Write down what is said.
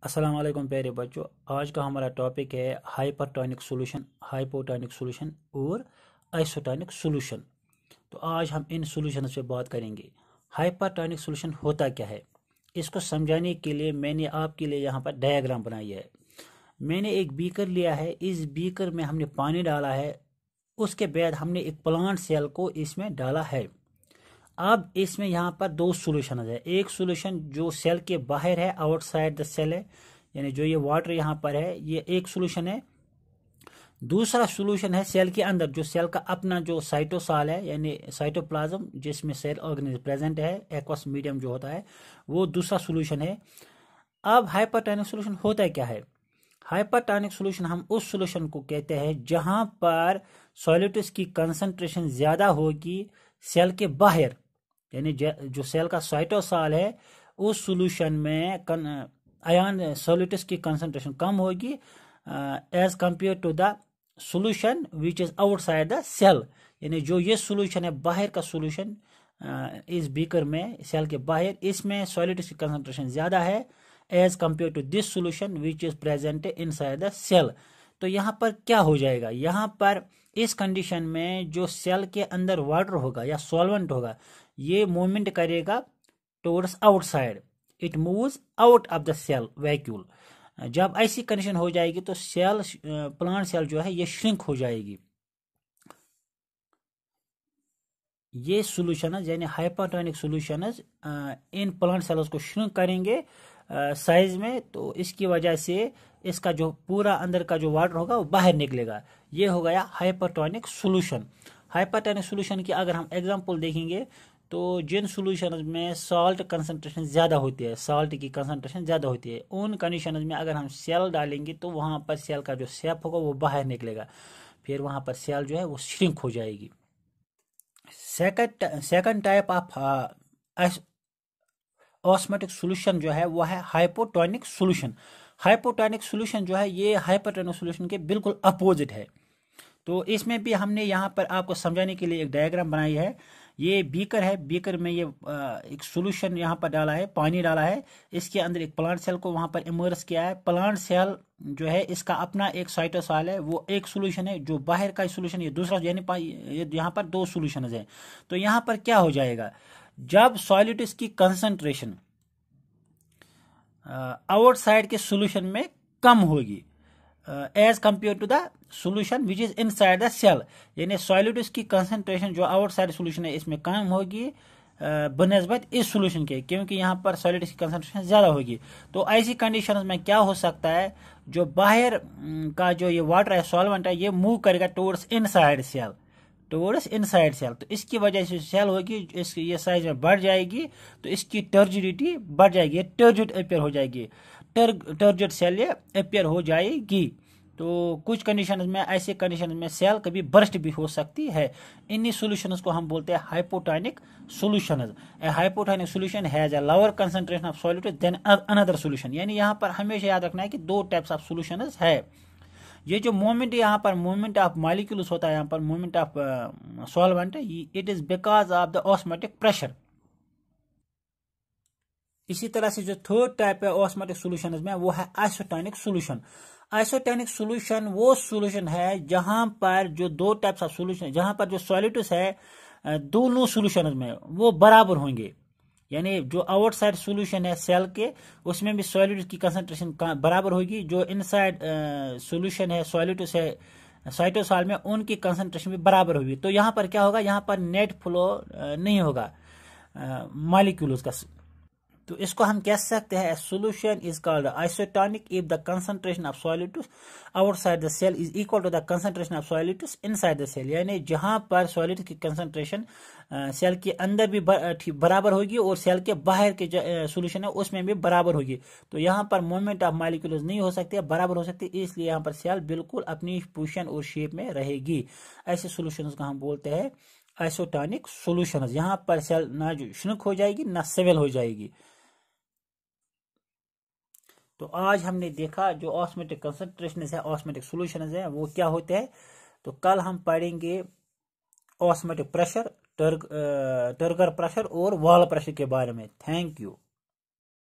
अस्सलाम वालेकुम प्यारे बच्चों। आज का हमारा टॉपिक है हाइपरटोनिक सॉल्यूशन, हाइपोटोनिक सॉल्यूशन और आइसोटोनिक सॉल्यूशन। तो आज हम इन सॉल्यूशन पे बात करेंगे। हाइपरटोनिक सॉल्यूशन होता क्या है, इसको समझाने के लिए मैंने आपके लिए यहाँ पर डायग्राम बनाई है। मैंने एक बीकर लिया है, इस बीकर में हमने पानी डाला है, उसके बाद हमने एक प्लांट सेल को इसमें डाला है। अब इसमें यहाँ पर दो सॉल्यूशन है। एक सॉल्यूशन जो सेल के बाहर है, आउटसाइड द सेल है, यानी जो ये वाटर यहाँ पर है, ये एक सॉल्यूशन है। दूसरा सॉल्यूशन है सेल के अंदर, जो सेल का अपना जो साइटोसाल है, यानी साइटोप्लाज्म जिसमें सेल ऑर्गेनिज्म प्रेजेंट है, एक्वस मीडियम जो होता है, वो दूसरा सॉल्यूशन है। अब हाइपरटोनिक सॉल्यूशन होता क्या है? हाइपरटोनिक सॉल्यूशन हम उस सॉल्यूशन को कहते हैं जहां पर सॉल्यूटस की कंसंट्रेशन ज्यादा होगी सेल के बाहर, यानी जो सेल का साइटोसाल है उस सॉल्यूशन में आयन सॉल्यूटस की कंसंट्रेशन कम होगी as compare to the solution which is outside the cell. यानी जो ये सॉल्यूशन है बाहर का सॉल्यूशन, इस बीकर में सेल के बाहर, इसमें सॉल्यूटस की कंसंट्रेशन ज्यादा है as compare to this solution which is present inside the cell. तो यहाँ पर क्या हो जाएगा, यहाँ पर इस कंडीशन में जो सेल के अंदर वाटर होगा या सॉल्वेंट होगा, ये मूवमेंट करेगा towards outside, it moves out of the cell vacuole. जब ऐसी कंडीशन हो जाएगी तो सेल, प्लांट सेल जो है ये श्रिंक हो जाएगी। ये सॉल्यूशन यानी hypertonic solution in plant cells को श्रिंक करेंगे साइज में, तो इसकी वजह से इसका जो पूरा अंदर का जो वाटर होगा वो बाहर निकलेगा। ये हो गया हाइपरटोनिक सॉल्यूशन। हाइपरटोनिक सॉल्यूशन की अगर हम एग्जांपल देखेंगे तो जिन सॉल्यूशन में सॉल्ट कंसंट्रेशन ज़्यादा होती है, सॉल्ट की कंसंट्रेशन ज़्यादा होती है, उन कंडीशन में अगर हम सेल डालेंगे तो वहाँ पर सेल का जो शेप होगा वो बाहर निकलेगा, फिर वहाँ पर सेल जो है वो श्रिंक हो जाएगी। Second type of osmotic solution जो है वो है हाइपोटोनिक सॉल्यूशन। हाइपोटोनिक सॉल्यूशन जो है ये हाइपरटोनिक सॉल्यूशन के बिल्कुल अपोजिट है। तो इसमें भी हमने यहाँ पर आपको समझाने के लिए एक डायग्राम बनाई है। ये बीकर है, बीकर में ये एक सॉल्यूशन यहाँ पर डाला है, पानी डाला है, इसके अंदर एक प्लांट सेल को वहाँ पर इमर्स किया है। प्लांट सेल जो है इसका अपना एक साइटोसाल है, वो एक सॉल्यूशन है, जो बाहर का सॉल्यूशन ये दूसरा, यानी यहाँ पर दो सॉल्यूशन है। तो यहाँ पर क्या हो जाएगा, जब सॉल्यूटस की कंसंट्रेशन आउटसाइड के सॉल्यूशन में कम होगी as compare to the solution which is inside the cell, यानी सॉल्यूटस की कंसंट्रेशन जो आउटसाइड सॉल्यूशन है इसमें कम होगी बनस्बत इस सॉल्यूशन के, क्योंकि यहाँ पर सॉल्यूटस की कंसंट्रेशन ज्यादा होगी। तो ऐसी कंडीशन में क्या हो सकता है, जो बाहर का जो ये वाटर है, सॉल्वेंट है, ये मूव करेगा towards inside cell, towards inside cell. तो इसकी वजह से सेल होगी, इसकी ये साइज में बढ़ जाएगी, तो इसकी टर्जिडिटी बढ़ जाएगी, टर्जिड अपियर हो जाएगी, टर्जिड सेल ये अपियर हो जाएगी। तो कुछ कंडीशंस में, ऐसे कंडीशन में सेल कभी बर्स्ट भी हो सकती है। इन्हीं सॉल्यूशंस को हम बोलते हैं hypotonic solutions. A hypotonic solution has a lower concentration of solute than another solution. यानी यहाँ पर हमेशा याद रखना है कि दो टाइप्स ऑफ सॉल्यूशंस है। ये जो मूवमेंट यहाँ पर मूवमेंट ऑफ मॉलिक्यूल्स होता है, यहाँ पर movement of solvent, it is because of the osmotic pressure. इसी तरह से जो थर्ड टाइप है ऑस्मोटिक सॉल्यूशन में, वो है आइसोटोनिक सॉल्यूशन। आइसोटोनिक सॉल्यूशन वो सॉल्यूशन है जहां पर जो दो टाइप्स ऑफ सॉल्यूशन, जहां पर जो सॉल्यूटस है दोनों सॉल्यूशन में वो बराबर होंगे। यानी जो आउटसाइड सॉल्यूशन है सेल के, उसमें भी सॉल्यूटस की कंसंट्रेशन बराबर होगी, जो इनसाइड सॉल्यूशन है, सॉल्यूटस है साइटोसाल में, उनकी कंसंट्रेशन भी बराबर होगी। तो यहाँ पर क्या होगा, यहाँ पर नेट फ्लो नहीं होगा मॉलिक्यूल्स का। तो इसको हम कह सकते हैं solution is called isotonic if the concentration of solutes outside the cell is equal to the concentration of solutes inside the cell. यानी जहां पर सॉल्यूटस की कंसंट्रेशन सेल के अंदर भी बराबर होगी और सेल के बाहर के सॉल्यूशन है उसमें भी बराबर होगी। तो यहाँ पर मूवमेंट ऑफ मॉलिक्यूल्स नहीं हो सकती, बराबर हो सकती, इसलिए यहाँ पर सेल बिल्कुल अपनी पोजीशन और शेप में रहेगी। ऐसे सॉल्यूशंस को हम बोलते हैं आइसोटोनिक सॉल्यूशंस। यहाँ पर सेल ना श्रिंक हो जाएगी ना स्वेल हो जाएगी। तो आज हमने देखा जो ऑस्मोटिक कंसंट्रेशन है, ऑस्मोटिक सॉल्यूशन है, वो क्या होते हैं। तो कल हम पढ़ेंगे ऑस्मोटिक प्रेशर, टर्गर प्रेशर और वॉल प्रेशर के बारे में। Thank you.